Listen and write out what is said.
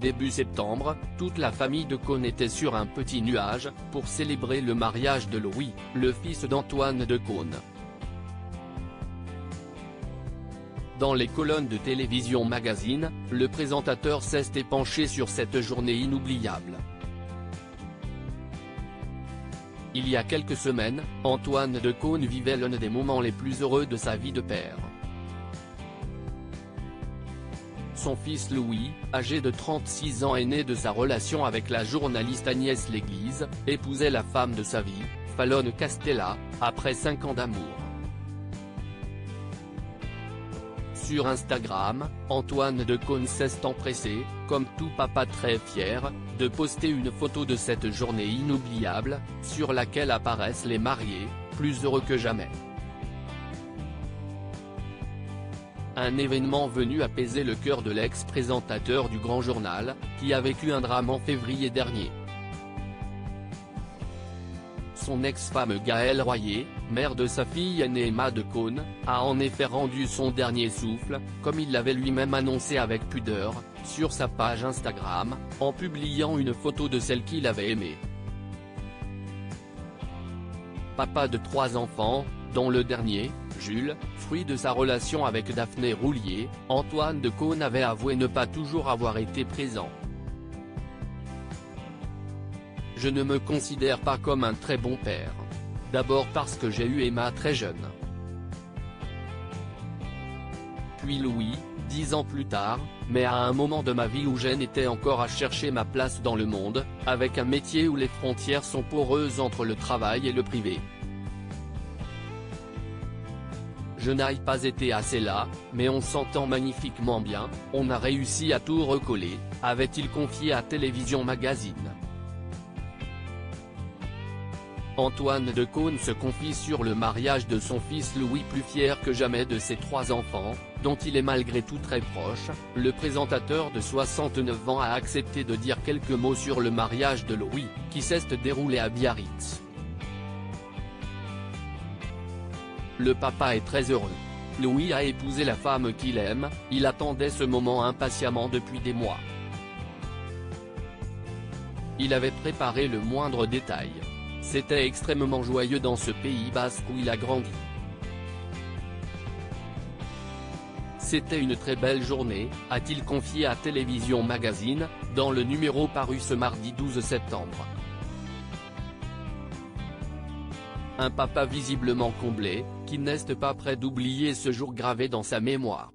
Début septembre, toute la famille de Caunes était sur un petit nuage, pour célébrer le mariage de Louis, le fils d'Antoine de Caunes. Dans les colonnes de Télévision Magazine, le présentateur s'est penché sur cette journée inoubliable. Il y a quelques semaines, Antoine de Caunes vivait l'un des moments les plus heureux de sa vie de père. Son fils Louis, âgé de 36 ans, est né de sa relation avec la journaliste Agnès Léglise, épousait la femme de sa vie, Fallon Castella, après 5 ans d'amour. Sur Instagram, Antoine de Caunes s'est empressé, comme tout papa très fier, de poster une photo de cette journée inoubliable, sur laquelle apparaissent les mariés, plus heureux que jamais. Un événement venu apaiser le cœur de l'ex-présentateur du Grand Journal, qui a vécu un drame en février dernier. Son ex-femme Gaëlle Royer, mère de sa fille aînée Emma de Caunes, a en effet rendu son dernier souffle, comme il l'avait lui-même annoncé avec pudeur, sur sa page Instagram, en publiant une photo de celle qu'il avait aimée. Papa de 3 enfants, dont le dernier, Jules, fruit de sa relation avec Daphné Roulier, Antoine de Caunes avait avoué ne pas toujours avoir été présent. Je ne me considère pas comme un très bon père. D'abord parce que j'ai eu Emma très jeune. Puis Louis, 10 ans plus tard, mais à un moment de ma vie où j'en étais encore à chercher ma place dans le monde, avec un métier où les frontières sont poreuses entre le travail et le privé. Je n'ai pas été assez là, mais on s'entend magnifiquement bien, on a réussi à tout recoller, avait-il confié à Télévision Magazine. Antoine de Caunes se confie sur le mariage de son fils Louis, plus fier que jamais de ses 3 enfants, dont il est malgré tout très proche. Le présentateur de 69 ans a accepté de dire quelques mots sur le mariage de Louis, qui s'est déroulé à Biarritz. Le papa est très heureux. Louis a épousé la femme qu'il aime, il attendait ce moment impatiemment depuis des mois. Il avait préparé le moindre détail. C'était extrêmement joyeux dans ce Pays basque où il a grandi. C'était une très belle journée, a-t-il confié à Télévision Magazine, dans le numéro paru ce mardi 12 septembre. Un papa visiblement comblé, qui n'est pas prêt d'oublier ce jour gravé dans sa mémoire.